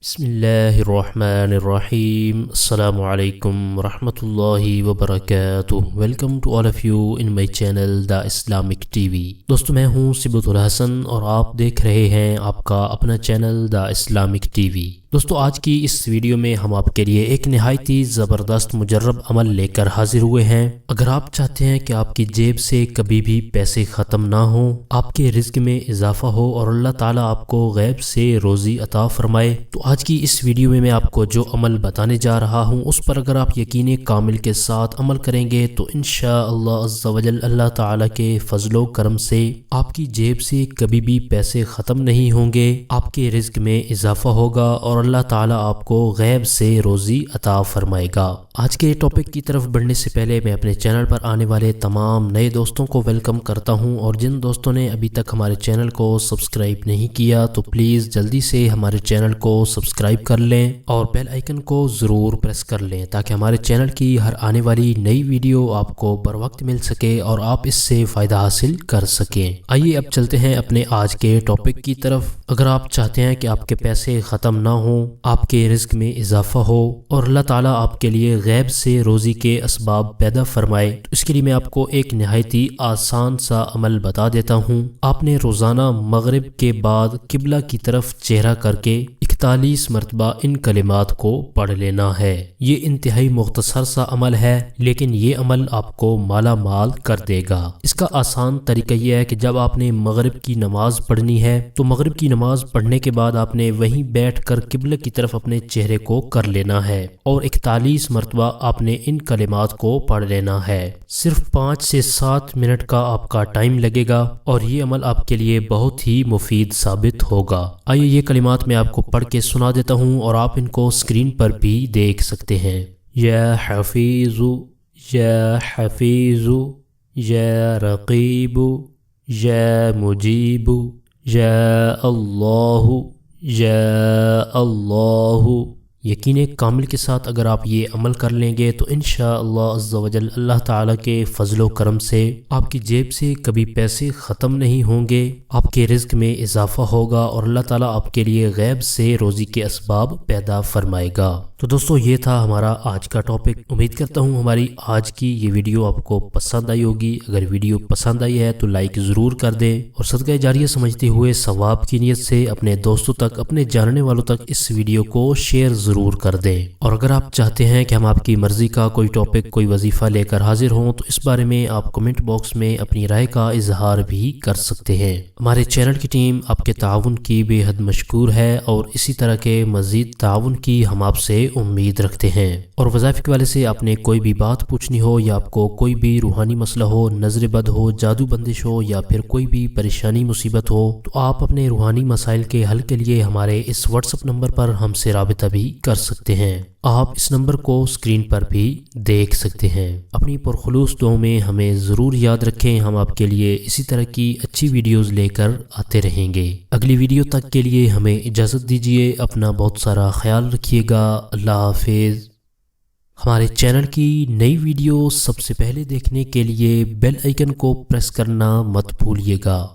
بسم اللہ الرحمن الرحیم السلام علیکم ورحمۃ اللہ وبرکاتہ۔ Welcome to all of you in my channel the Islamic TV. دوستو میں ہوں صبۃ الحسن اور آپ دیکھ رہے ہیں آپ کا اپنا channel the Islamic TV. دوستو آج کی اس ویڈیو میں ہم آپ کے لیے ایک نہایت ہی زبردست مجرب عمل لے کر حاضر ہوئے ہیں۔ اگر آپ چاہتے ہیں کہ آپ کی جیب سے کبھی بھی پیسے ختم نہ ہوں، آپ کے رزق میں اضافہ ہو اور اللہ تعالیٰ آپ کو غیب سے روزی عطا فرمائے، تو آج کی اس ویڈیو میں آپ کو جو عمل بتانے جا رہا ہوں اس پر اگر آپ یقین کامل کے ساتھ عمل کریں گے تو انشاءاللہ عز و جل اللہ تعالیٰ کے فضل و کرم سے آپ کی جیب سے کبھی بھی پیسے ختم نہیں ہوں گے، آپ کے رزق میں اضافہ ہوگا اور اللہ تعالیٰ آپ کو غیب سے روزی عطا فرمائے گا۔ آج کے ٹاپک کی طرف بڑھنے سے پہلے میں اپنے چینل پر آنے والے تمام نئے دوستوں کو ویلکم کرتا ہوں، اور جن دوستوں نے ابھی تک ہمارے چینل کو سبسکرائب نہیں کیا تو پلیز جلدی سے ہمارے چینل کو سبسکرائب کر لیں اور بیل آئیکن کو ضرور پریس کر لیں تاکہ ہمارے چینل کی ہر آنے والی نئی ویڈیو آپ کو بر وقت مل سکے اور آپ اس سے فائدہ حاصل کر سکیں۔ آئیے اب چلتے ہیں اپنے آج کے ٹاپک کی طرف۔ اگر آپ چاہتے ہیں کہ آپ کے پیسے ختم نہ ہوں، آپ کے رزق میں اضافہ ہو اور اللہ تعالیٰ آپ کے لیے غیب سے روزی کے اسباب پیدا فرمائے، تو اس کے لیے میں آپ کو ایک نہایت ہی آسان سا عمل بتا دیتا ہوں۔ آپ نے روزانہ مغرب کے بعد قبلہ کی طرف چہرہ کر کے 41 مرتبہ ان کلمات کو پڑھ لینا ہے۔ یہ انتہائی مختصر سا عمل ہے، لیکن یہ عمل آپ کو مالا مال کر دے گا۔ اس کا آسان طریقہ یہ ہے کہ جب آپ نے مغرب کی نماز پڑھنی ہے تو مغرب کی نماز پڑھنے کے بعد آپ نے وہیں بیٹھ کر قبلہ کی طرف اپنے چہرے کو کر لینا ہے اور 41 مرتبہ آپ نے ان کلمات کو پڑھ لینا ہے۔ صرف 5 سے 7 منٹ کا آپ کا ٹائم لگے گا اور یہ عمل آپ کے لیے بہت ہی مفید ثابت ہوگا۔ آئیے یہ کلمات میں آپ کو پڑھ کے سنا دیتا ہوں اور آپ ان کو اسکرین پر بھی دیکھ سکتے ہیں۔ یا حفیظ، یا حفیظ، یا رقیب، یا مجیب، یا اللہ، یا اللہ۔ یقین کامل کے ساتھ اگر آپ یہ عمل کر لیں گے تو انشاءاللہ عز و جل اللہ تعالیٰ کے فضل و کرم سے آپ کی جیب سے کبھی پیسے ختم نہیں ہوں گے، آپ کے رزق میں اضافہ ہوگا اور اللہ تعالیٰ آپ کے لیے غیب سے روزی کے اسباب پیدا فرمائے گا۔ تو دوستو یہ تھا ہمارا آج کا ٹاپک۔ امید کرتا ہوں ہماری آج کی یہ ویڈیو آپ کو پسند آئی ہوگی۔ اگر ویڈیو پسند آئی ہے تو لائک ضرور کر دیں اور صدقہ جاریہ سمجھتے ہوئے ثواب کی نیت سے اپنے دوستوں تک، اپنے جاننے والوں تک اس ویڈیو کو شیئر ضرور کر دیں۔ اور اگر آپ چاہتے ہیں کہ ہم آپ کی مرضی کا کوئی ٹاپک، کوئی وظیفہ لے کر حاضر ہوں تو اس بارے میں آپ کمنٹ باکس میں اپنی رائے کا اظہار بھی کر سکتے ہیں۔ ہمارے چینل کی ٹیم آپ کے تعاون کی بے حد مشکور ہے اور اسی طرح کے مزید تعاون کی ہم آپ سے امید رکھتے ہیں۔ اور وظائف کے والے سے آپ نے کوئی بھی بات پوچھنی ہو یا آپ کو کوئی بھی روحانی مسئلہ ہو، نظر بد ہو، جادو بندش ہو یا پھر کوئی بھی پریشانی مصیبت ہو، تو آپ اپنے روحانی مسائل کے حل کے لیے ہمارے اس واٹس ایپ نمبر پر ہم سے رابطہ بھی کر سکتے ہیں۔ آپ اس نمبر کو اسکرین پر بھی دیکھ سکتے ہیں۔ اپنی پرخلوص دعاؤں میں ہمیں ضرور یاد رکھیں، ہم آپ کے لیے اسی طرح کی اچھی ویڈیوز لے کر آتے رہیں گے۔ اگلی ویڈیو تک کے لیے ہمیں اجازت دیجیے، اپنا بہت سارا خیال رکھیے گا۔ اللہ حافظ۔ ہمارے چینل کی نئی ویڈیو سب سے پہلے دیکھنے کے لیے بیل آئیکن کو پریس کرنا مت بھولیے گا۔